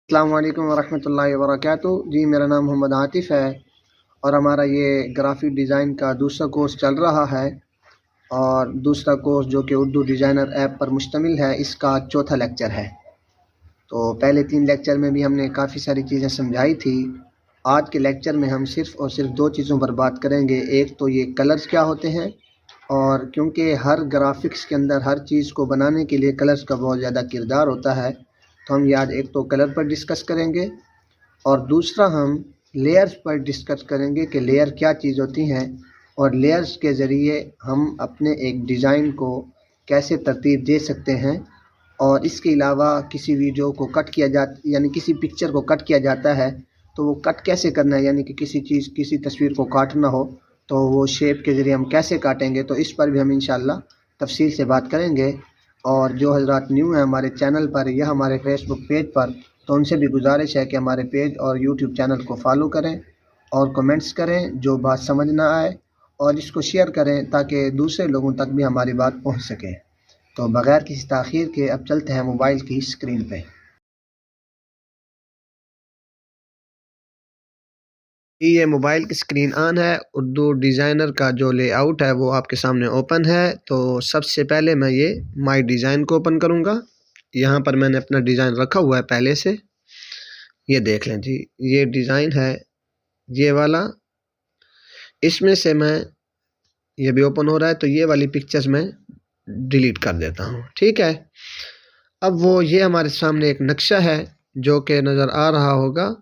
अस्सलाम वालेकुम वरहमतुल्लाहि वबरकातुहू। जी, मेरा नाम मोहम्मद आतिफ़ है और हमारा ये ग्राफ़िक डिज़ाइन का दूसरा कोर्स चल रहा है और दूसरा कोर्स जो कि उर्दू डिज़ाइनर ऐप पर मुश्तमिल है, इसका चौथा लेक्चर है। तो पहले 3 लेक्चर में भी हमने काफ़ी सारी चीज़ें समझाई थी। आज के लेक्चर में हम सिर्फ़ और सिर्फ 2 चीज़ों पर बात करेंगे। एक तो ये कलर्स क्या होते हैं, और क्योंकि हर ग्राफ़िक्स के अंदर हर चीज़ को बनाने के लिए कलर्स का बहुत ज़्यादा किरदार होता है, तो हम आज एक तो कलर पर डिस्कस करेंगे और दूसरा हम लेयर्स पर डिस्कस करेंगे कि लेयर क्या चीज़ होती हैं और लेयर्स के ज़रिए हम अपने एक डिज़ाइन को कैसे तरतीब दे सकते हैं। और इसके अलावा किसी वीडियो को कट किया यानी किसी पिक्चर को कट किया जाता है तो वो कट कैसे करना है, यानी कि किसी तस्वीर को काटना हो तो वो शेप के ज़रिए हम कैसे काटेंगे, तो इस पर भी हम इंशाल्लाह तफसील से बात करेंगे। और जो हज़रात न्यू हैं हमारे चैनल पर या हमारे फेसबुक पेज पर, तो उनसे भी गुजारिश है कि हमारे पेज और यूट्यूब चैनल को फॉलो करें और कमेंट्स करें जो बात समझ ना आए, और इसको शेयर करें ताकि दूसरे लोगों तक भी हमारी बात पहुंच सके। तो बग़ैर किसी ताख़ीर के अब चलते हैं मोबाइल की स्क्रीन पे। ये मोबाइल की स्क्रीन ऑन है। उर्दू डिज़ाइनर का जो लेआउट है वो आपके सामने ओपन है। तो सबसे पहले मैं ये माय डिज़ाइन को ओपन करूँगा। यहाँ पर मैंने अपना डिज़ाइन रखा हुआ है पहले से। ये देख लें जी, ये डिज़ाइन है ये वाला। इसमें से मैं, ये भी ओपन हो रहा है, तो ये वाली पिक्चर्स मैं डिलीट कर देता हूँ, ठीक है। अब वो ये हमारे सामने एक नक्शा है जो कि नज़र आ रहा होगा।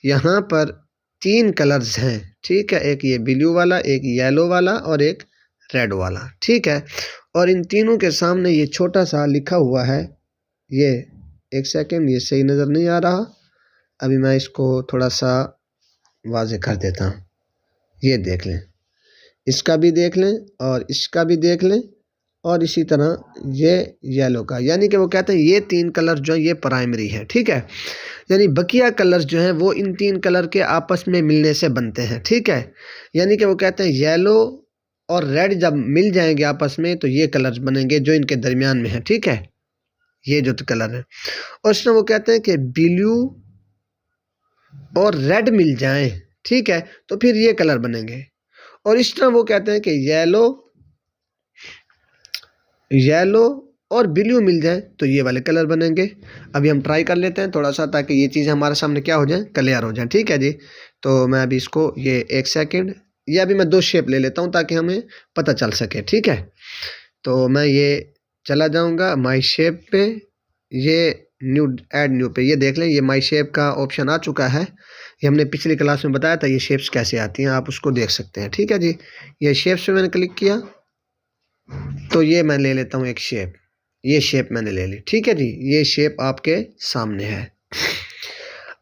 यहाँ पर 3 कलर्स हैं, ठीक है। एक ये ब्लू वाला, एक येलो वाला और एक रेड वाला, ठीक है। और इन तीनों के सामने ये छोटा सा लिखा हुआ है। ये एक सेकंड, ये सही नज़र नहीं आ रहा। अभी मैं इसको थोड़ा सा वाज़े कर देता हूँ। ये देख लें, इसका भी देख लें और इसका भी देख लें, और इसी तरह ये येलो का, यानी कि वो कहते हैं ये 3 कलर जो है ये प्राइमरी है, ठीक है। यानी बकिया कलर्स जो हैं वो इन 3 कलर के आपस में मिलने से बनते हैं, ठीक है। यानी कि वो कहते हैं येलो और रेड जब मिल जाएंगे आपस में तो ये कलर्स बनेंगे जो इनके दरमियान में है, ठीक है। ये जो कलर है, और इसमें वो कहते हैं कि ब्लू और रेड मिल जाएं, ठीक है, तो फिर ये कलर बनेंगे। और इस तरह वो कहते हैं कि येलो और ब्लू मिल जाए तो ये वाले कलर बनेंगे। अभी हम ट्राई कर लेते हैं थोड़ा सा, ताकि ये चीज़ें हमारे सामने क्या हो जाए, क्लियर हो जाए, ठीक है जी। तो मैं अभी इसको, ये एक सेकंड, ये अभी मैं 2 शेप ले लेता हूँ ताकि हमें पता चल सके, ठीक है। तो मैं ये चला जाऊँगा माई शेप पे, ये न्यू, ऐड न्यू पे, ये देख लें ये माई शेप का ऑप्शन आ चुका है। ये हमने पिछली क्लास में बताया था ये शेप्स कैसे आती हैं, आप उसको देख सकते हैं, ठीक है जी। ये शेप्स पे मैंने क्लिक किया तो ये मैं ले लेता हूँ एक शेप, ये शेप मैंने ले ली, ठीक है जी। ये शेप आपके सामने है।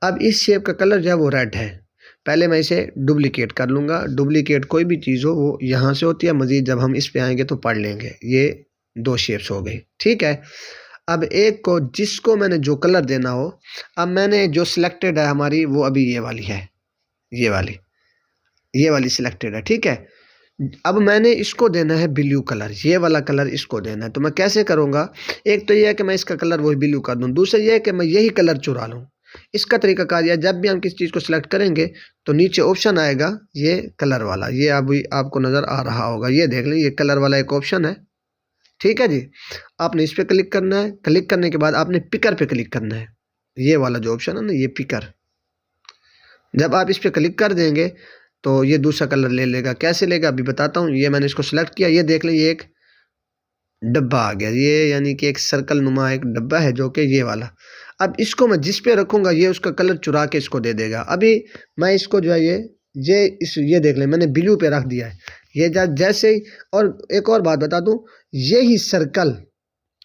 अब इस शेप का कलर जो है वो रेड है। पहले मैं इसे डुप्लीकेट कर लूँगा। डुप्लीकेट कोई भी चीज़ हो वो यहाँ से होती है, मज़ीद जब हम इस पे आएंगे तो पढ़ लेंगे। ये 2 शेप्स हो गई, ठीक है। अब एक को, जिसको मैंने जो कलर देना हो, अब मैंने जो सिलेक्टेड है हमारी वो अभी ये वाली है, ये वाली सिलेक्टेड है, ठीक है। अब मैंने इसको देना है ब्लू कलर, ये वाला कलर इसको देना है। तो मैं कैसे करूँगा, एक तो ये है कि मैं इसका कलर वही ब्लू कर दूँ, दूसरा ये है कि मैं यही कलर चुरा लूँ। इसका तरीका कार यह, जब भी हम किसी चीज़ को सिलेक्ट करेंगे तो नीचे ऑप्शन आएगा ये कलर वाला, ये अभी आपको नज़र आ रहा होगा, ये देख लें, ये कलर वाला एक ऑप्शन है, ठीक है जी। आपने इस पर क्लिक करना है। क्लिक करने के बाद आपने पिकर पे क्लिक करना है, ये वाला जो ऑप्शन है ना, ये पिकर। जब आप इस पर क्लिक कर देंगे तो ये दूसरा कलर ले लेगा। कैसे लेगा अभी बताता हूँ। ये मैंने इसको सिलेक्ट किया, ये देख लें, ये एक डब्बा आ गया, ये यानी कि एक सर्कल नुमा एक डब्बा है जो कि ये वाला। अब इसको मैं जिस पे रखूँगा ये उसका कलर चुरा के इसको दे देगा। अभी मैं इसको जो है ये देख लें, मैंने ब्लू पे रख दिया है। ये जैसे ही, और एक और बात बता दूँ, यही सर्कल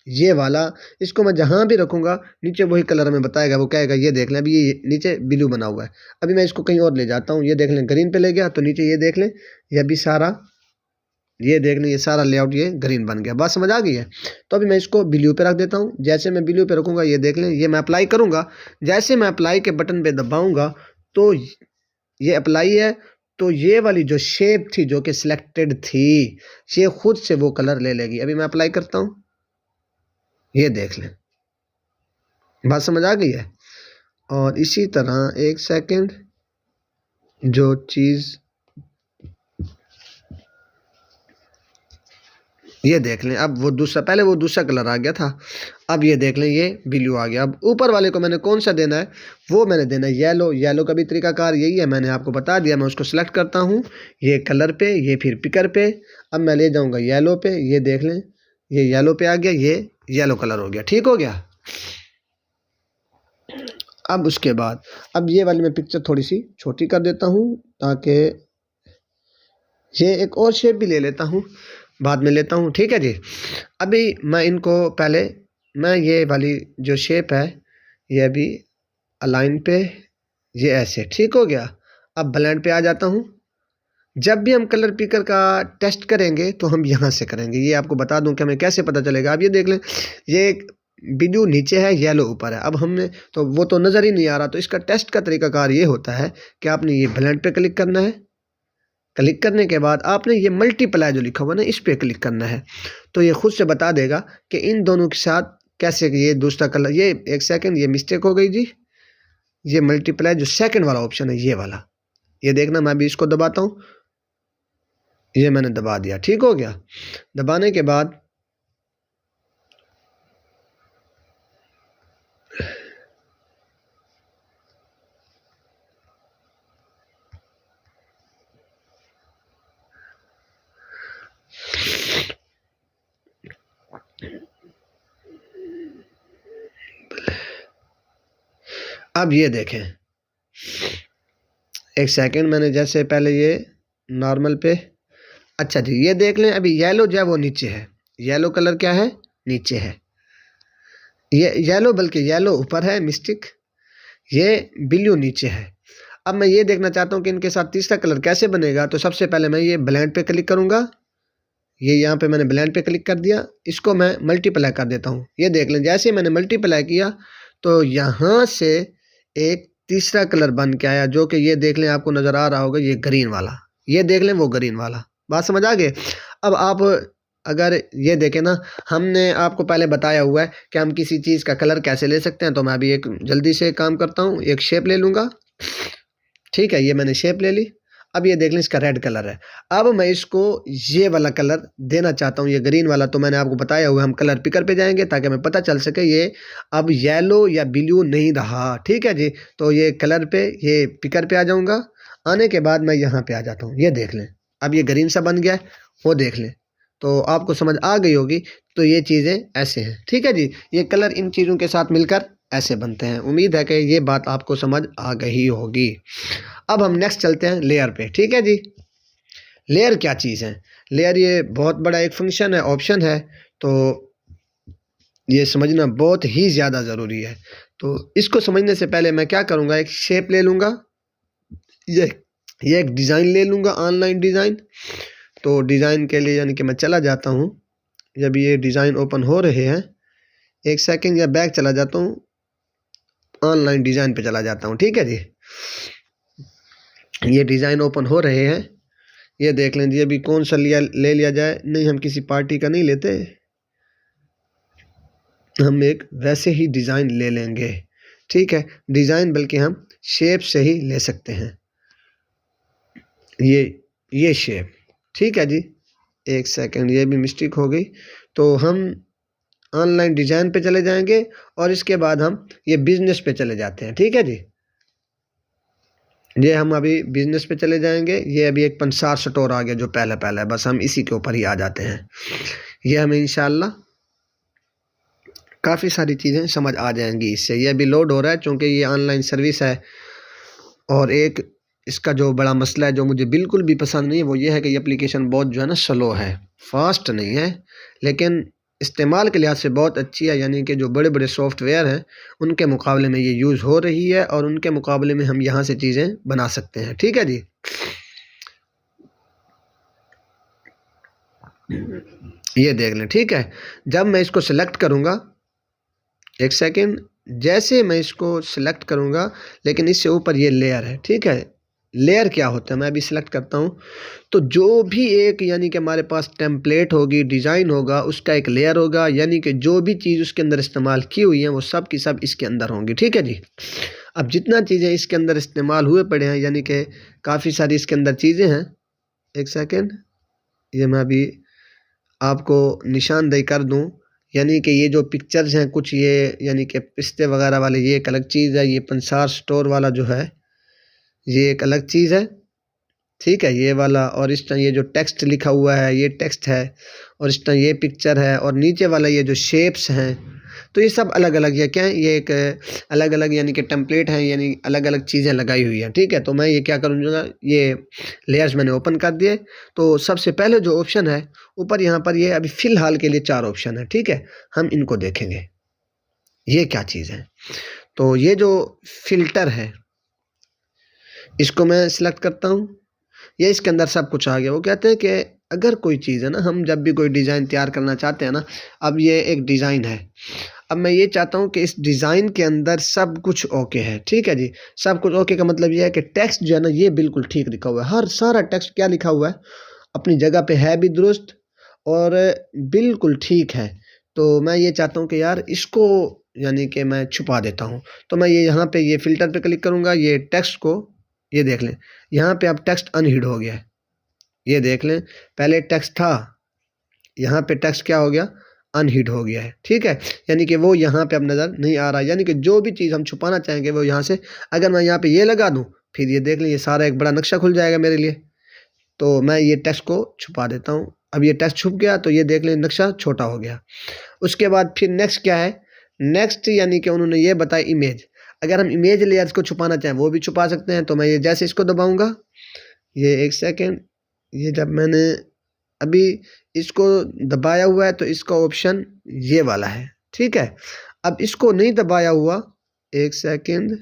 ये वाला, इसको मैं जहाँ भी रखूँगा नीचे वही कलर हमें बताएगा। वो कहेगा ये देख लें, अभी ये नीचे ब्लू बना हुआ है। अभी मैं इसको कहीं और ले जाता हूँ, ये देख लें ग्रीन पे ले गया तो नीचे ये देख लें, ये भी सारा, ये देख लें, ये सारा लेआउट ये ग्रीन बन गया। बात समझ आ गई है। तो अभी मैं इसको ब्लू पे रख देता हूँ। जैसे मैं ब्लू पे रखूँगा ये देख लें, ये मैं अप्लाई करूँगा। जैसे मैं अप्लाई के बटन पे दबाऊँगा तो ये अप्लाई है, तो ये वाली जो शेप थी जो कि सिलेक्टेड थी, ये खुद से वो कलर ले लेगी। अभी मैं अप्लाई करता हूँ, ये देख लें, बात समझ आ गई है। और इसी तरह एक सेकंड, जो चीज़ ये देख लें, अब वो दूसरा, पहले वो दूसरा कलर आ गया था, अब ये देख लें ये ब्लू आ गया। अब ऊपर वाले को मैंने कौन सा देना है, वो मैंने देना है येलो। येलो का भी तरीकाकार यही है, मैंने आपको बता दिया। मैं उसको सिलेक्ट करता हूँ ये कलर पे, ये फिर पिकर पे, अब मैं ले जाऊँगा येलो पे। ये देख लें ये येलो पे आ गया, ये येलो कलर हो गया, ठीक हो गया। अब उसके बाद अब ये वाली मैं पिक्चर थोड़ी सी छोटी कर देता हूँ, ताकि ये एक और शेप भी ले लेता हूँ, बाद में लेता हूँ, ठीक है जी। अभी मैं इनको पहले, मैं ये वाली जो शेप है ये अभी अलाइन पे, ये ऐसे ठीक हो गया। अब ब्लेंड पे आ जाता हूँ। जब भी हम कलर पिकर का टेस्ट करेंगे तो हम यहाँ से करेंगे। ये आपको बता दूं कि हमें कैसे पता चलेगा। अब ये देख लें, ये ब्लू नीचे है, येलो ऊपर है। अब हमने तो वो तो नज़र ही नहीं आ रहा, तो इसका टेस्ट का तरीकाकार ये होता है कि आपने ये ब्लेंड पे क्लिक करना है। क्लिक करने के बाद आपने ये मल्टीप्लाई जो लिखा हुआ ना, इस पे क्लिक करना है, तो ये खुद से बता देगा कि इन दोनों के साथ कैसे ये दूसरा कलर। ये एक सेकंड, ये मिस्टेक हो गई जी। ये मल्टीप्लाई जो सेकंड वाला ऑप्शन है ये वाला, ये देखना, मैं भी इसको दबाता हूँ। ये मैंने दबा दिया, ठीक हो गया। दबाने के बाद अब ये देखें, एक सेकंड, मैंने जैसे पहले ये नॉर्मल पे, अच्छा जी, ये देख लें अभी येलो जो है वो नीचे है। येलो कलर क्या है, नीचे है। ये येलो, बल्कि येलो ऊपर है, मिस्टेक। ये ब्लू नीचे है। अब मैं ये देखना चाहता हूँ कि इनके साथ तीसरा कलर कैसे बनेगा। तो सबसे पहले मैं ये ब्लेंड पे क्लिक करूँगा। ये यहाँ पे मैंने ब्लेंड पे क्लिक कर दिया, इसको मैं मल्टीप्लाई कर देता हूँ। ये देख लें, जैसे मैंने मल्टीप्लाई किया तो यहाँ से एक तीसरा कलर बन के आया, जो कि ये देख लें, आपको नज़र आ रहा होगा, ये ग्रीन वाला। ये देख लें, वो ग्रीन वाला। बात समझ आ गई। अब आप अगर ये देखें ना, हमने आपको पहले बताया हुआ है कि हम किसी चीज़ का कलर कैसे ले सकते हैं। तो मैं अभी एक जल्दी से काम करता हूँ, एक शेप ले लूँगा, ठीक है। ये मैंने शेप ले ली। अब ये देख लें, इसका रेड कलर है। अब मैं इसको ये वाला कलर देना चाहता हूँ, ये ग्रीन वाला। तो मैंने आपको बताया हुआ, हम कलर पिकर पे जाएंगे ताकि हमें पता चल सके ये अब येलो या ब्लू नहीं रहा, ठीक है जी। तो ये कलर पे, ये पिकर पे आ जाऊँगा। आने के बाद मैं यहाँ पे आ जाता हूँ। ये देख लें, अब ये ग्रीन सा बन गया है, वो देख लें। तो आपको समझ आ गई होगी। तो ये चीज़ें ऐसे हैं, ठीक है जी। ये कलर इन चीज़ों के साथ मिलकर ऐसे बनते हैं। उम्मीद है कि ये बात आपको समझ आ गई होगी। अब हम नेक्स्ट चलते हैं लेयर पे, ठीक है जी। लेयर क्या चीज़ है, लेयर ये बहुत बड़ा एक फंक्शन है, ऑप्शन है। तो ये समझना बहुत ही ज़्यादा ज़रूरी है। तो इसको समझने से पहले मैं क्या करूँगा, एक शेप ले लूँगा, ये ये एक डिज़ाइन ले लूँगा, ऑनलाइन डिज़ाइन। तो डिज़ाइन के लिए यानी कि मैं चला जाता हूँ। जब ये डिज़ाइन ओपन हो रहे हैं, एक सेकंड, या बैक चला जाता हूँ, ऑनलाइन डिज़ाइन पे चला जाता हूँ, ठीक है जी। ये डिज़ाइन ओपन हो रहे हैं। ये देख लें जी, अभी कौन सा ले लिया जाए। नहीं, हम किसी पार्टी का नहीं लेते, हम एक वैसे ही डिज़ाइन ले लेंगे, ठीक है। डिज़ाइन बल्कि हम शेप से ही ले सकते हैं। ये शेप, ठीक है जी। एक सेकंड, ये भी मिस्टेक हो गई। तो हम ऑनलाइन डिज़ाइन पे चले जाएंगे और इसके बाद हम ये बिजनेस पे चले जाते हैं, ठीक है जी। ये हम अभी बिजनेस पे चले जाएंगे। ये अभी एक पंसार स्टोर आ गया जो पहले है, बस हम इसी के ऊपर ही आ जाते हैं। ये हमें इंशाल्लाह काफ़ी सारी चीज़ें समझ आ जाएंगी इससे। ये अभी लोड हो रहा है चूँकि ये ऑनलाइन सर्विस है। और एक इसका जो बड़ा मसला है, जो मुझे बिल्कुल भी पसंद नहीं है, वो ये है कि ये एप्लीकेशन बहुत जो है ना स्लो है, फास्ट नहीं है, लेकिन इस्तेमाल के लिहाज से बहुत अच्छी है। यानी कि जो बड़े बड़े सॉफ्टवेयर हैं उनके मुकाबले में ये यूज़ हो रही है, और उनके मुकाबले में हम यहाँ से चीज़ें बना सकते हैं, ठीक है जी। ये देख लें, ठीक है। जब मैं इसको सिलेक्ट करूँगा, एक सेकेंड, जैसे मैं इसको सिलेक्ट करूँगा, लेकिन इससे ऊपर ये लेयर है, ठीक है। लेयर क्या होता है, मैं अभी सिलेक्ट करता हूँ। तो जो भी एक यानी कि हमारे पास टेम्पलेट होगी, डिज़ाइन होगा, उसका एक लेयर होगा। यानी कि जो भी चीज़ उसके अंदर इस्तेमाल की हुई है वो सब की सब इसके अंदर होंगी, ठीक है जी। अब जितना चीज़ें इसके अंदर इस्तेमाल हुए पड़े हैं, यानी कि काफ़ी सारी इसके अंदर चीज़ें हैं। एक सेकेंड, ये मैं अभी आपको निशानदेही कर दूं, यानी कि ये जो पिक्चर्स हैं कुछ, ये यानी कि पिस्ते वगैरह वाले, ये एक अलग चीज़ है। ये पंसार स्टोर वाला जो है ये एक अलग चीज़ है, ठीक है, ये वाला। और इस तरह ये जो टेक्स्ट लिखा हुआ है ये टेक्स्ट है, और इस तरह ये पिक्चर है, और नीचे वाला ये जो शेप्स हैं, तो ये सब अलग अलग ये क्या है, ये एक अलग अलग यानी कि टेम्पलेट हैं, यानी अलग अलग चीज़ें लगाई हुई हैं, ठीक है। तो मैं ये क्या करूँगा, ये लेयर्स मैंने ओपन कर दिए। तो सबसे पहले जो ऑप्शन है ऊपर, यहाँ पर ये अभी फ़िलहाल के लिए 4 ऑप्शन है, ठीक है। हम इनको देखेंगे ये क्या चीज़ है। तो ये जो फ़िल्टर है इसको मैं सिलेक्ट करता हूँ। ये इसके अंदर सब कुछ आ गया। वो कहते हैं कि अगर कोई चीज़ है ना, हम जब भी कोई डिज़ाइन तैयार करना चाहते हैं ना, अब ये एक डिज़ाइन है, अब मैं ये चाहता हूँ कि इस डिज़ाइन के अंदर सब कुछ ओके है, ठीक है जी। सब कुछ ओके का मतलब ये है कि टेक्स्ट जो है ना ये बिल्कुल ठीक लिखा हुआ है, हर सारा टेक्स्ट क्या लिखा हुआ है अपनी जगह पे है भी दुरुस्त और बिल्कुल ठीक है। तो मैं ये चाहता हूँ कि यार इसको यानी कि मैं छुपा देता हूँ। तो मैं ये यहाँ पे ये फ़िल्टर पे क्लिक करूँगा, ये टेक्स्ट को ये देख लें, यहाँ पे अब टेक्स्ट अनहिड हो गया है, ये देख लें। पहले टेक्स्ट था, यहाँ पे टेक्स्ट क्या हो गया, अनहिड हो गया है, ठीक है। यानी कि वो यहाँ पे अब नज़र नहीं आ रहा है, यानी कि जो भी चीज़ हम छुपाना चाहेंगे वो यहाँ से, अगर मैं यहाँ पे ये लगा दूँ फिर ये देख लें ये सारा एक बड़ा नक्शा खुल जाएगा मेरे लिए। तो मैं ये टेक्स्ट को छुपा देता हूँ। अब ये टेक्स्ट छुप गया तो ये देख लें नक्शा छोटा हो गया। उसके बाद फिर नेक्स्ट क्या है, नेक्स्ट यानी कि उन्होंने ये बताया इमेज। अगर हम इमेज लेयर्स को छुपाना चाहें वो भी छुपा सकते हैं। तो मैं ये जैसे इसको दबाऊँगा, ये एक सेकेंड, ये जब मैंने अभी इसको दबाया हुआ है तो इसका ऑप्शन ये वाला है, ठीक है। अब इसको नहीं दबाया हुआ, एक सेकेंड,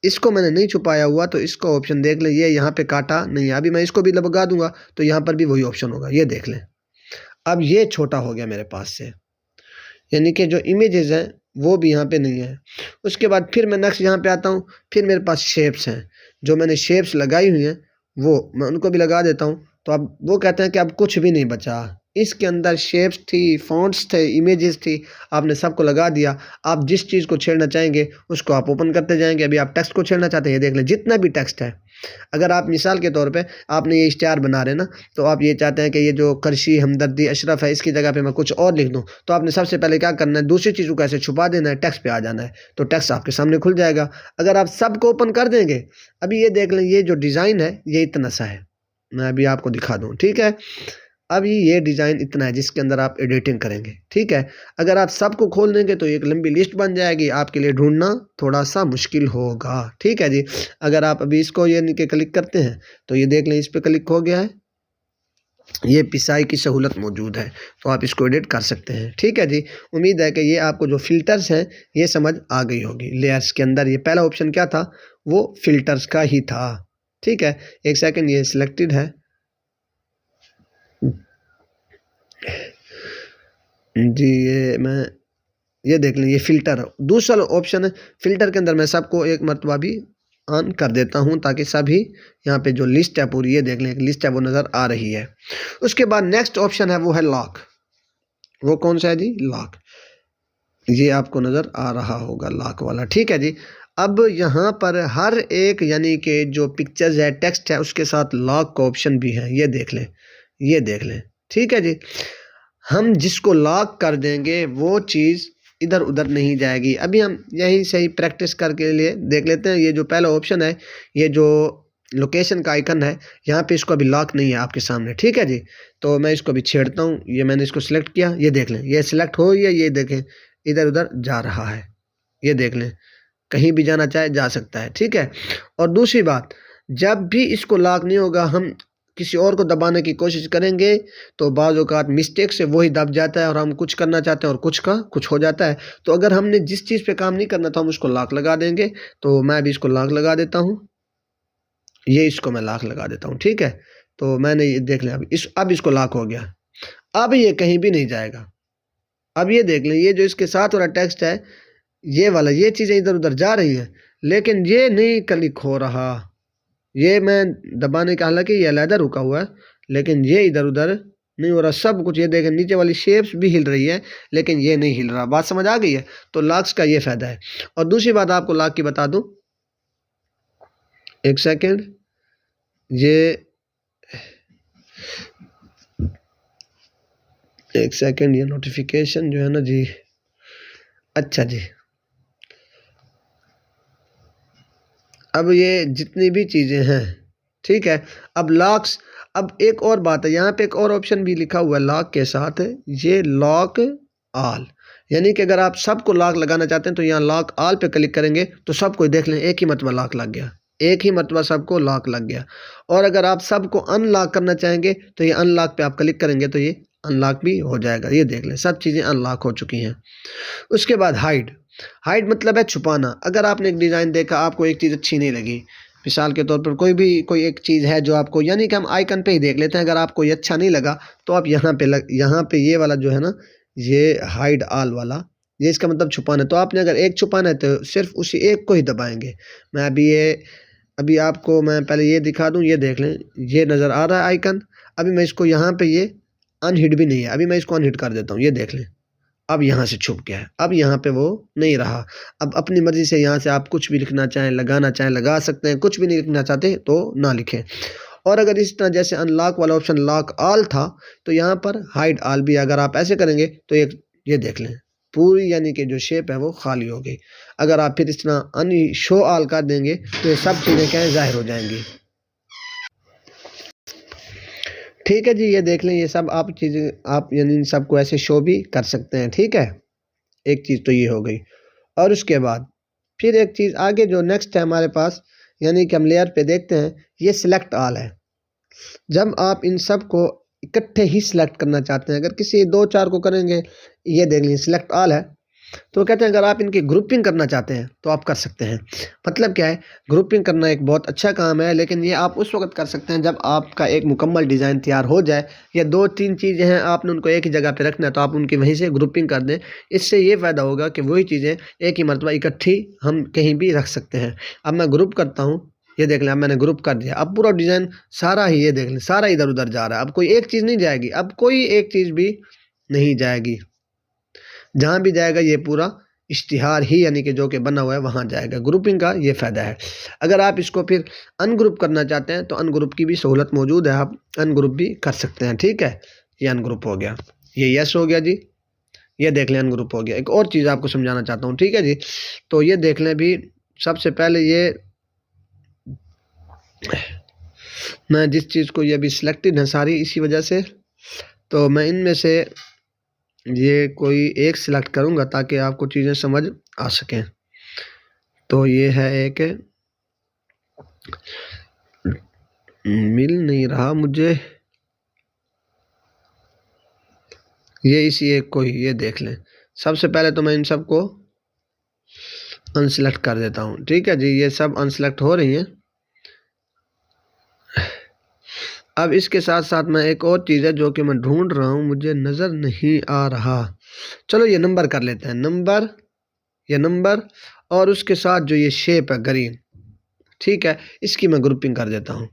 इसको मैंने नहीं छुपाया हुआ तो इसका ऑप्शन देख लें, ये यहाँ पे काटा नहीं है। अभी मैं इसको भी लगा दूंगा तो यहाँ पर भी वही ऑप्शन होगा, ये देख लें। अब ये छोटा हो गया मेरे पास से, यानी कि जो इमेजेस हैं वो भी यहाँ पे नहीं है। उसके बाद फिर मैं नेक्स्ट यहाँ पे आता हूँ, फिर मेरे पास शेप्स हैं, जो मैंने शेप्स लगाई हुई हैं वो मैं उनको भी लगा देता हूँ। तो अब वो कहते हैं कि अब कुछ भी नहीं बचा, इसके अंदर शेप्स थी, फ़ॉन्ट्स थे, इमेजेस थी, आपने सबको लगा दिया। आप जिस चीज़ को छेड़ना चाहेंगे उसको आप ओपन करते जाएंगे। अभी आप टेक्स्ट को छेड़ना चाहते हैं, ये देख लें जितना भी टेक्स्ट है। अगर आप मिसाल के तौर पे आपने ये इश्तिहार बना रहे ना, तो आप ये चाहते हैं कि ये जो करशी हमदर्दी अशरफ है इसकी जगह पे मैं कुछ और लिख दूं, तो आपने सबसे पहले क्या करना है, दूसरी चीज़ को कैसे छुपा देना है, टेक्स्ट पे आ जाना है, तो टेक्स्ट आपके सामने खुल जाएगा। अगर आप सबको ओपन कर देंगे, अभी ये देख लें ये जो डिज़ाइन है ये इतना सा है, मैं अभी आपको दिखा दूँ, ठीक है। अभी ये डिज़ाइन इतना है जिसके अंदर आप एडिटिंग करेंगे, ठीक है। अगर आप सबको खोल देंगे तो एक लंबी लिस्ट बन जाएगी, आपके लिए ढूंढना थोड़ा सा मुश्किल होगा, ठीक है जी। अगर आप अभी इसको ये नीचे क्लिक करते हैं तो ये देख लें इस पर क्लिक हो गया है, ये पिसाई की सहूलत मौजूद है, तो आप इसको एडिट कर सकते हैं, ठीक है जी। उम्मीद है कि ये आपको जो फ़िल्टर्स हैं ये समझ आ गई होगी। लेयर्स के अंदर ये पहला ऑप्शन क्या था, वो फ़िल्टर्स का ही था, ठीक है। एक सेकेंड, ये सिलेक्टेड है जी, ये देख लें ये फ़िल्टर दूसरा ऑप्शन है। फ़िल्टर के अंदर मैं सबको एक मरतबा भी ऑन कर देता हूं ताकि सभी यहाँ पे जो लिस्ट है पूरी, ये देख लें एक लिस्ट है वो नज़र आ रही है। उसके बाद नेक्स्ट ऑप्शन है वो है लॉक। वो कौन सा है जी, लॉक। ये आपको नज़र आ रहा होगा लॉक वाला, ठीक है जी। अब यहाँ पर हर एक यानी कि जो पिक्चर्स है, टेक्स्ट है, उसके साथ लॉक का ऑप्शन भी है, ये देख लें, ये देख लें, ठीक है जी। हम जिसको लॉक कर देंगे वो चीज़ इधर उधर नहीं जाएगी। अभी हम यहीं से ही प्रैक्टिस करके लिए देख लेते हैं। ये जो पहला ऑप्शन है, ये जो लोकेशन का आइकन है, यहाँ पे इसको अभी लॉक नहीं है आपके सामने, ठीक है जी। तो मैं इसको भी छेड़ता हूँ, ये मैंने इसको सिलेक्ट किया, ये देख लें ये सिलेक्ट हो गया, ये देखें इधर उधर जा रहा है, ये देख लें कहीं भी जाना चाहे जा सकता है, ठीक है। और दूसरी बात, जब भी इसको लॉक नहीं होगा, हम किसी और को दबाने की कोशिश करेंगे तो बाज़ औक़ात मिस्टेक से वही दब जाता है और हम कुछ करना चाहते हैं और कुछ का कुछ हो जाता है। तो अगर हमने जिस चीज़ पे काम नहीं करना था हम उसको लॉक लगा देंगे। तो मैं भी इसको लॉक लगा देता हूँ, ये इसको मैं लॉक लगा देता हूँ, ठीक है। तो मैंने ये देख लिया, अब इसको लॉक हो गया, अब ये कहीं भी नहीं जाएगा। अब ये देख लें ये जो इसके साथ वाला टेक्स्ट है ये वाला, ये चीज़ें इधर उधर जा रही हैं लेकिन ये नहीं क्लिक हो रहा। ये मैं दबाने का, हालांकि ये अलहदा रुका हुआ है लेकिन ये इधर उधर नहीं हो रहा सब कुछ। ये देखें नीचे वाली शेप्स भी हिल रही है लेकिन ये नहीं हिल रहा। बात समझ आ गई है। तो लॉक्स का ये फ़ायदा है। और दूसरी बात आपको लॉक की बता दूं, एक सेकेंड, ये एक सेकेंड, ये नोटिफिकेशन जो है ना जी, अच्छा जी। अब ये जितनी भी चीज़ें हैं, ठीक है। अब लॉक्स, अब एक और बात है, यहाँ पे एक और ऑप्शन भी लिखा हुआ है लॉक के साथ, ये लॉक ऑल, यानी कि अगर आप सबको लॉक लगाना चाहते हैं तो यहाँ लॉक ऑल पे क्लिक करेंगे तो सबको देख लें एक ही मरतबा लॉक लग गया, एक ही मरतबा सबको लॉक लग गया। और अगर आप सबको अनलॉक करना चाहेंगे तो ये अनलॉक पे आप क्लिक करेंगे तो ये अनलॉक भी हो जाएगा। ये देख लें सब चीज़ें अनलॉक हो चुकी हैं। उसके बाद हाइड, हाइड मतलब है छुपाना। अगर आपने एक डिज़ाइन देखा, आपको एक चीज़ अच्छी नहीं लगी, मिसाल के तौर पर कोई एक चीज़ है जो आपको, यानी कि हम आइकन पे ही देख लेते हैं, अगर आपको ये अच्छा नहीं लगा तो आप यहाँ पे ये वाला जो है ना, ये हाइड ऑल वाला, ये इसका मतलब छुपाना है। तो आपने अगर एक छुपाना है तो सिर्फ उसी एक को ही दबाएंगे। मैं अभी आपको मैं पहले ये दिखा दूँ, ये देख लें, ये नज़र आ रहा है आइकन। अभी मैं इसको यहाँ पे, ये अनहिड भी नहीं है, अभी मैं इसको अनहिड कर देता हूँ, ये देख लें अब यहाँ से छुप गया है, अब यहाँ पे वो नहीं रहा। अब अपनी मर्ज़ी से यहाँ से आप कुछ भी लिखना चाहें, लगाना चाहें लगा सकते हैं, कुछ भी नहीं लिखना चाहते तो ना लिखें। और अगर इस तरह जैसे अनलॉक वाला ऑप्शन लॉक ऑल था, तो यहाँ पर हाइड ऑल भी अगर आप ऐसे करेंगे तो ये देख लें पूरी, यानी कि जो शेप है वो खाली हो गई। अगर आप फिर इस तरह शो ऑल कर देंगे तो ये सब चीज़ें क्या है, ज़ाहिर हो जाएंगी। ठीक है जी, ये देख लें, ये सब आप चीज़ें आप यानी इन सबको ऐसे शो भी कर सकते हैं। ठीक है, एक चीज़ तो ये हो गई। और उसके बाद फिर एक चीज़ आगे जो नेक्स्ट है हमारे पास, यानी कि हम लेयर पे देखते हैं, ये सिलेक्ट ऑल है। जब आप इन सब को इकट्ठे ही सिलेक्ट करना चाहते हैं, अगर किसी दो चार को करेंगे, ये देख लीजिए सिलेक्ट ऑल है, तो कहते हैं अगर आप इनकी ग्रुपिंग करना चाहते हैं तो आप कर सकते हैं। मतलब क्या है, ग्रुपिंग करना एक बहुत अच्छा काम है, लेकिन ये आप उस वक्त कर सकते हैं जब आपका एक मुकम्मल डिज़ाइन तैयार हो जाए, या दो तीन चीज़ें हैं आपने उनको एक ही जगह पे रखना है तो आप उनकी वहीं से ग्रुपिंग कर दें। इससे ये फ़ायदा होगा कि वही चीज़ें एक ही मरतबा इकट्ठी हम कहीं भी रख सकते हैं। अब मैं ग्रुप करता हूँ, ये देख लें, अब मैंने ग्रुप कर दिया, अब पूरा डिज़ाइन सारा ही, ये देख लें, सारा इधर उधर जा रहा है। अब कोई एक चीज़ नहीं जाएगी, अब कोई एक चीज़ भी नहीं जाएगी, जहाँ भी जाएगा ये पूरा इश्तिहार ही, यानी कि जो कि बना हुआ है वहाँ जाएगा। ग्रुपिंग का ये फ़ायदा है। अगर आप इसको फिर अनग्रुप करना चाहते हैं तो अनग्रुप की भी सहूलत मौजूद है, आप अनग्रुप भी कर सकते हैं। ठीक है, ये अनग्रुप हो गया, ये यस हो गया जी, ये देख लें अनग्रुप हो गया। एक और चीज़ आपको समझाना चाहता हूँ, ठीक है जी, तो ये देख लें भी, सबसे पहले ये मैं जिस चीज़ को, ये अभी सिलेक्टेड है सारी, इसी वजह से तो मैं इनमें से ये कोई एक सिलेक्ट करूँगा ताकि आपको चीज़ें समझ आ सकें। तो ये है एक, मिल नहीं रहा मुझे, ये इसी एक को ही, ये देख लें। सबसे पहले तो मैं इन सब को अनसिलेक्ट कर देता हूँ। ठीक है जी, ये सब अनसिलेक्ट हो रही हैं। अब इसके साथ साथ मैं एक और चीज़ है जो कि मैं ढूंढ रहा हूँ, मुझे नज़र नहीं आ रहा। चलो ये नंबर कर लेते हैं, नंबर, ये नंबर, और उसके साथ जो ये शेप है ग्रीन, ठीक है, इसकी मैं ग्रुपिंग कर देता हूँ।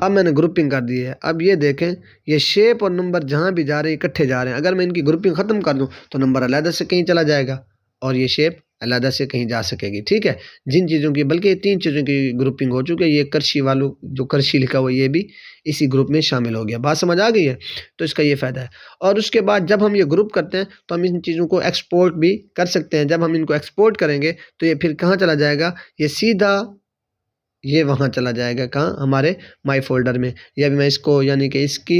अब मैंने ग्रुपिंग कर दी है। अब ये देखें, ये शेप और नंबर जहाँ भी जा रहे हैं इकट्ठे जा रहे हैं। अगर मैं इनकी ग्रुपिंग ख़त्म कर दूँ तो नंबर अलग से कहीं चला जाएगा और ये शेप अलग से कहीं जा सकेगी। ठीक है, जिन चीज़ों की, बल्कि 3 चीज़ों की ग्रुपिंग हो चुकी है। ये करशी वालों, जो करशी लिखा हुआ है, ये भी इसी ग्रुप में शामिल हो गया। बात समझ आ गई है? तो इसका ये फ़ायदा है। और उसके बाद जब हम ये ग्रुप करते हैं तो हम इन चीज़ों को एक्सपोर्ट भी कर सकते हैं। जब हम इनको एक्सपोर्ट करेंगे तो ये फिर कहाँ चला जाएगा, ये सीधा ये वहाँ चला जाएगा, कहाँ, हमारे माई फ़ोल्डर में। ये अभी मैं इसको, यानी कि इसकी,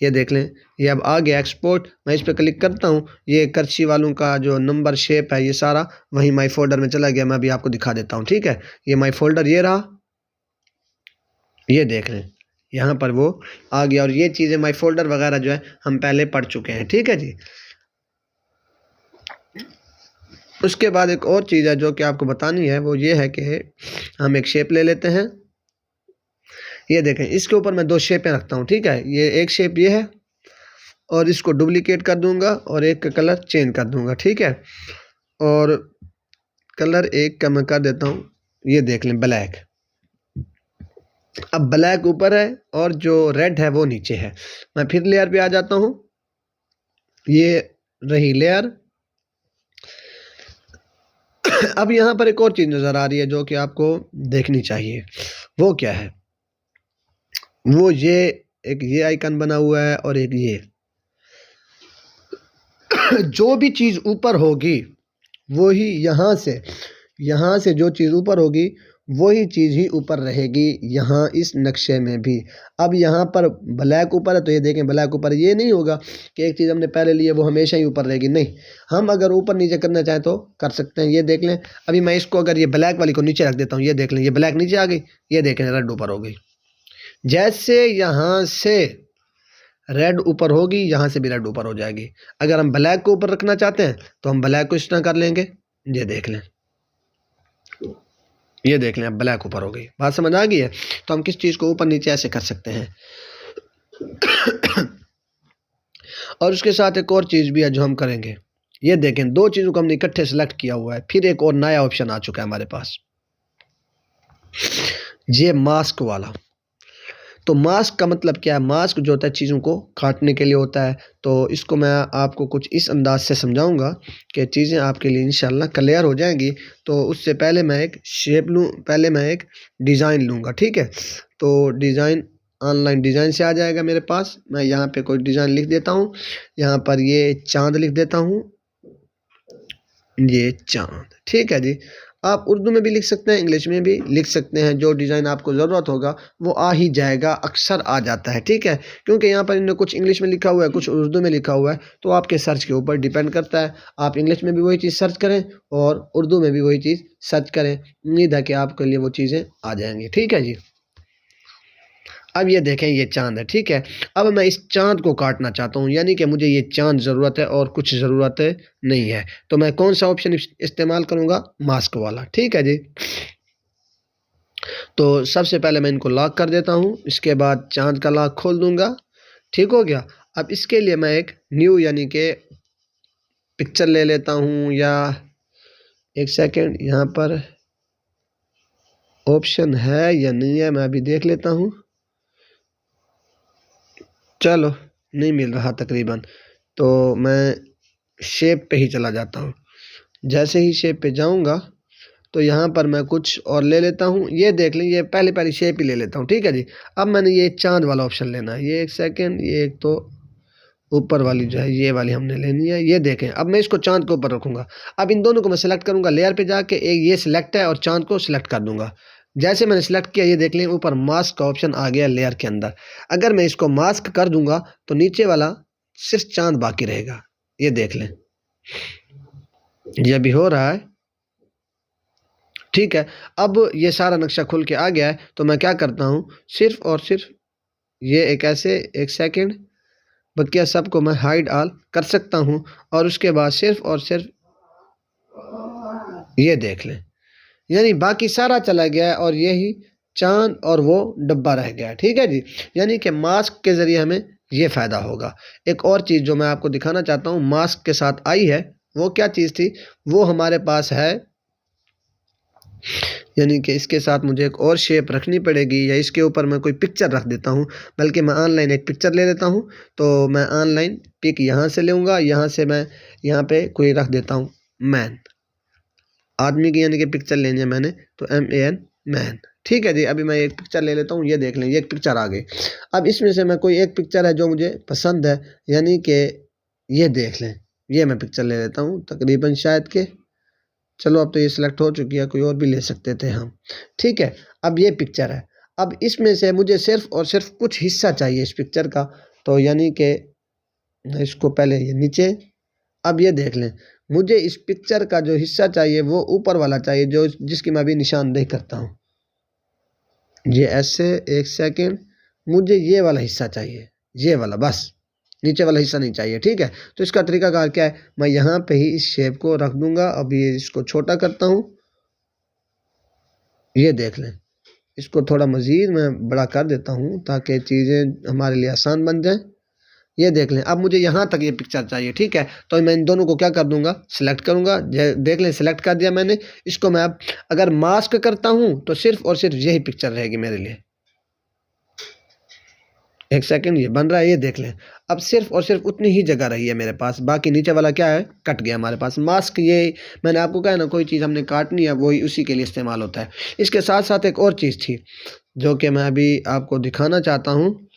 ये देख लें, ये अब आ गया एक्सपोर्ट। मैं इस पे क्लिक करता हूँ, ये करची वालों का जो नंबर शेप है ये सारा वहीं माई फ़ोल्डर में चला गया। मैं अभी आपको दिखा देता हूँ। ठीक है, ये माई फ़ोल्डर ये रहा, ये देख लें, यहाँ पर वो आ गया। और ये चीज़ें माई फ़ोल्डर वगैरह जो है हम पहले पढ़ चुके हैं। ठीक है जी। उसके बाद एक और चीज़ है जो कि आपको बतानी है, वो ये है कि हम एक शेप ले लेते हैं। ये देखें, इसके ऊपर मैं 2 शेपें रखता हूँ। ठीक है, ये एक शेप ये है, और इसको डुप्लीकेट कर दूंगा और एक का कलर चेंज कर दूंगा। ठीक है, और कलर एक का मैं कर देता हूँ, ये देख लें, ब्लैक। अब ब्लैक ऊपर है और जो रेड है वो नीचे है। मैं फिर लेयर पे आ जाता हूँ, ये रही लेयर। अब यहाँ पर एक और चीज़ नज़र आ रही है जो कि आपको देखनी चाहिए। वो क्या है? वो एक ये आइकन बना हुआ है और एक ये। जो भी चीज़ ऊपर होगी वो ही यहाँ से जो चीज़ ऊपर होगी वही चीज़ ही ऊपर रहेगी यहाँ इस नक्शे में भी। अब यहाँ पर ब्लैक ऊपर है तो ये देखें ब्लैक ऊपर, ये नहीं होगा कि एक चीज़ हमने पहले ली है वो हमेशा ही ऊपर रहेगी, नहीं। हम अगर ऊपर नीचे करना चाहें तो कर सकते हैं। ये देख लें, अभी मैं इसको अगर ये ब्लैक वाली को नीचे रख देता हूँ, ये देख लें, ये ब्लैक नीचे आ गई, ये देखें रेड ऊपर हो गई। जैसे यहाँ से रेड ऊपर होगी यहाँ से भी रेड ऊपर हो जाएगी। अगर हम ब्लैक को ऊपर रखना चाहते हैं तो हम ब्लैक को इस तरह कर लेंगे, ये देख लें, ये देख लें, अब ब्लैक ऊपर हो गई। बात समझ आ गई है? तो हम किस चीज़ को ऊपर नीचे ऐसे कर सकते हैं। और उसके साथ एक और चीज़ भी है जो हम करेंगे। ये देखें, दो चीज़ों को हमने इकट्ठे सेलेक्ट किया हुआ है, फिर एक और नया ऑप्शन आ चुका है हमारे पास, ये मास्क वाला। तो मास्क का मतलब क्या है? मास्क जो होता है चीज़ों को काटने के लिए होता है। तो इसको मैं आपको कुछ इस अंदाज से समझाऊंगा कि चीज़ें आपके लिए इंशाल्लाह क्लियर हो जाएंगी। तो उससे पहले मैं एक शेप लूँ, पहले मैं एक डिज़ाइन लूँगा, ठीक है? तो डिज़ाइन ऑनलाइन डिज़ाइन से आ जाएगा मेरे पास। मैं यहाँ पे कोई डिज़ाइन लिख देता हूँ, यहाँ पर ये चाँद लिख देता हूँ, ये चाँद, ठीक है जी। आप उर्दू में भी लिख सकते हैं, इंग्लिश में भी लिख सकते हैं, जो डिज़ाइन आपको ज़रूरत होगा वो आ ही जाएगा, अक्सर आ जाता है, ठीक है? क्योंकि यहाँ पर इन्होंने कुछ इंग्लिश में लिखा हुआ है, कुछ उर्दू में लिखा हुआ है, तो आपके सर्च के ऊपर डिपेंड करता है। आप इंग्लिश में भी वही चीज़ सर्च करें और उर्दू में भी वही चीज़ सर्च करें। उम्मीद है कि आपके लिए वो चीज़ें आ जाएंगी, ठीक है जी। अब ये देखें, ये चाँद है, ठीक है? अब मैं इस चाँद को काटना चाहता हूँ, यानी कि मुझे ये चाँद ज़रूरत है और कुछ ज़रूरत नहीं है। तो मैं कौन सा ऑप्शन इस्तेमाल करूँगा? मास्क वाला, ठीक है जी। तो सबसे पहले मैं इनको लॉक कर देता हूँ, इसके बाद चाँद का लॉक खोल दूँगा, ठीक हो गया। अब इसके लिए मैं एक न्यू यानी कि पिक्चर ले लेता हूँ, या एक सेकेंड, यहाँ पर ऑप्शन है या नहीं है मैं अभी देख लेता हूँ। चलो, नहीं मिल रहा तकरीबन, तो मैं शेप पे ही चला जाता हूँ। जैसे ही शेप पे जाऊँगा तो यहाँ पर मैं कुछ और ले लेता हूँ। ये देख लें, ये पहले शेप ही ले लेता हूँ, ठीक है जी। अब मैंने ये चाँद वाला ऑप्शन लेना है, ये एक सेकेंड, ये एक तो ऊपर वाली जो है ये वाली हमने लेनी है। ये देखें, अब मैं इसको चाँद के ऊपर रखूँगा। अब इन दोनों को मैं सेलेक्ट करूँगा, लेयर पे जाके एक ये सिलेक्ट है और चाँद को सिलेक्ट कर दूँगा। जैसे मैंने सेलेक्ट किया, ये देख लें ऊपर मास्क का ऑप्शन आ गया लेयर के अंदर। अगर मैं इसको मास्क कर दूँगा तो नीचे वाला सिर्फ चाँद बाकी रहेगा, ये देख लें, ये अभी हो रहा है, ठीक है। अब ये सारा नक्शा खुल के आ गया है, तो मैं क्या करता हूँ, सिर्फ और सिर्फ ये एक ऐसे, एक सेकंड, बकिया सबको मैं हाइड ऑल कर सकता हूँ और उसके बाद सिर्फ और सिर्फ ये देख लें, यानी बाकी सारा चला गया है और यही चांद और वो डब्बा रह गया है, ठीक है जी। यानी कि मास्क के ज़रिए हमें ये फ़ायदा होगा। एक और चीज़ जो मैं आपको दिखाना चाहता हूँ मास्क के साथ आई है, वो क्या चीज़ थी, वो हमारे पास है, यानी कि इसके साथ मुझे एक और शेप रखनी पड़ेगी, या इसके ऊपर मैं कोई पिक्चर रख देता हूँ। बल्कि मैं ऑनलाइन एक पिक्चर ले लेता हूँ। तो मैं ऑनलाइन पिक यहाँ से लूँगा, यहाँ से मैं यहाँ पे कोई रख देता हूँ मैन, आदमी की यानी कि पिक्चर लेनी है मैंने, तो MAN मैन, ठीक है जी। अभी मैं एक पिक्चर ले लेता हूँ, ये देख लें, ये एक पिक्चर आ गई। अब इसमें से मैं कोई एक पिक्चर है जो मुझे पसंद है, यानी कि ये देख लें, ये मैं पिक्चर ले लेता हूँ तकरीबन, शायद के, चलो अब तो ये सिलेक्ट हो चुकी है, कोई और भी ले सकते थे हम, ठीक है। अब ये पिक्चर है, अब इसमें से मुझे सिर्फ और सिर्फ कुछ हिस्सा चाहिए इस पिक्चर का, तो यानी कि इसको पहले ये नीचे, अब ये देख लें, मुझे इस पिक्चर का जो हिस्सा चाहिए वो ऊपर वाला चाहिए, जो जिसकी मैं अभी निशानदेही करता हूँ, ये ऐसे, एक सेकेंड, मुझे ये वाला हिस्सा चाहिए, ये वाला, बस नीचे वाला हिस्सा नहीं चाहिए, ठीक है। तो इसका तरीकाकार क्या है, मैं यहाँ पे ही इस शेप को रख दूंगा। अब ये इसको छोटा करता हूँ, ये देख लें, इसको थोड़ा मज़ीद मैं बड़ा कर देता हूँ ताकि चीज़ें हमारे लिए आसान बन जाएं। ये देख लें, अब मुझे यहाँ तक ये पिक्चर चाहिए, ठीक है। तो मैं इन दोनों को क्या कर दूंगा, सिलेक्ट करूँगा, देख लें सिलेक्ट कर दिया मैंने। इसको मैं अब अगर मास्क करता हूँ तो सिर्फ और सिर्फ यही पिक्चर रहेगी मेरे लिए, एक सेकंड, ये बन रहा है, ये देख लें। अब सिर्फ और सिर्फ उतनी ही जगह रही है मेरे पास, बाकी नीचे वाला क्या है, कट गया हमारे पास। मास्क, ये मैंने आपको कहा ना, कोई चीज़ हमने काटनी है वही उसी के लिए इस्तेमाल होता है। इसके साथ साथ एक और चीज़ थी जो कि मैं अभी आपको दिखाना चाहता हूँ।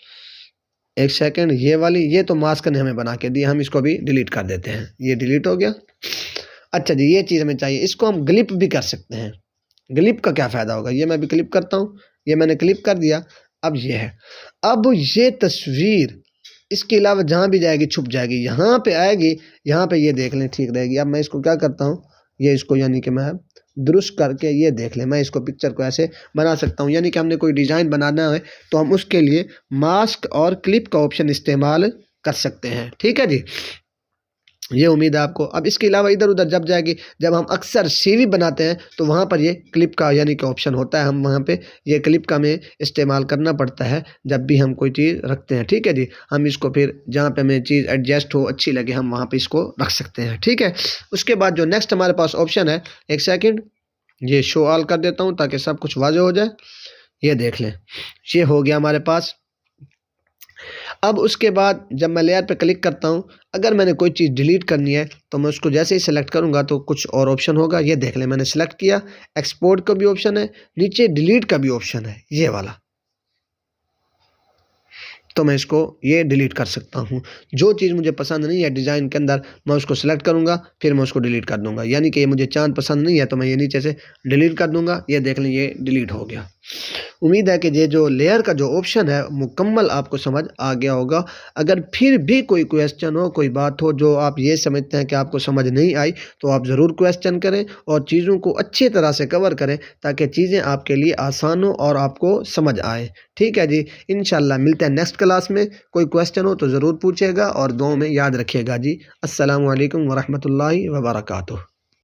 एक सेकंड, ये वाली, ये तो मास्क ने हमें बना के दी, हम इसको भी डिलीट कर देते हैं। ये डिलीट हो गया। अच्छा जी, ये चीज़ हमें चाहिए, इसको हम क्लिप भी कर सकते हैं। क्लिप का क्या फ़ायदा होगा, ये मैं भी क्लिप करता हूँ। ये मैंने क्लिप कर दिया। अब ये है, अब ये तस्वीर इसके अलावा जहाँ भी जाएगी छुप जाएगी, यहाँ पे आएगी, यहाँ पे ये देख लें ठीक रहेगी। अब मैं इसको क्या करता हूँ, ये इसको यानी कि मैं दुरुस्त करके, ये देख लें, मैं इसको पिक्चर को ऐसे बना सकता हूँ। यानी कि हमने कोई डिज़ाइन बनाना है तो हम उसके लिए मास्क और क्लिप का ऑप्शन इस्तेमाल कर सकते हैं। ठीक है जी, ये उम्मीद है आपको। अब इसके अलावा इधर उधर जब जाएगी, जब हम अक्सर सीवी बनाते हैं तो वहाँ पर ये क्लिप का यानी कि ऑप्शन होता है, हम वहाँ पे ये क्लिप का हमें इस्तेमाल करना पड़ता है जब भी हम कोई चीज़ रखते हैं। ठीक है जी, हम इसको फिर जहाँ पे हमें चीज़ एडजस्ट हो, अच्छी लगे, हम वहाँ पे इसको रख सकते हैं। ठीक है, उसके बाद जो नेक्स्ट हमारे पास ऑप्शन है, एक सेकेंड, ये शो ऑल कर देता हूँ ताकि सब कुछ वाज़ेह हो जाए। ये देख लें, ये हो गया हमारे पास। अब उसके बाद जब मैं लेयर पे क्लिक करता हूँ, अगर मैंने कोई चीज़ डिलीट करनी है तो मैं उसको जैसे ही सेलेक्ट करूँगा तो कुछ और ऑप्शन होगा। ये देख लें, मैंने सेलेक्ट किया, एक्सपोर्ट का भी ऑप्शन है, नीचे डिलीट का भी ऑप्शन है, ये वाला। तो मैं इसको ये डिलीट कर सकता हूँ। जो चीज़ मुझे पसंद नहीं है डिज़ाइन के अंदर, मैं उसको सेलेक्ट करूँगा, फिर मैं उसको डिलीट कर दूँगा। यानी कि ये मुझे चाँद पसंद नहीं है तो मैं ये नीचे से डिलीट कर दूँगा। ये देख लें, ये डिलीट हो गया। उम्मीद है कि ये जो लेयर का जो ऑप्शन है मुकम्मल आपको समझ आ गया होगा। अगर फिर भी कोई क्वेश्चन हो, कोई बात हो जो आप ये समझते हैं कि आपको समझ नहीं आई, तो आप ज़रूर क्वेश्चन करें और चीज़ों को अच्छी तरह से कवर करें ताकि चीज़ें आपके लिए आसान हो और आपको समझ आए। ठीक है जी, इंशाल्लाह मिलते हैं नेक्स्ट क्लास में। कोई क्वेश्चन हो तो ज़रूर पूछिएगा और दुआ में याद रखिएगा जी। अस्सलामु अलैकुम वरहमतुल्लाहि वबरकातुहू।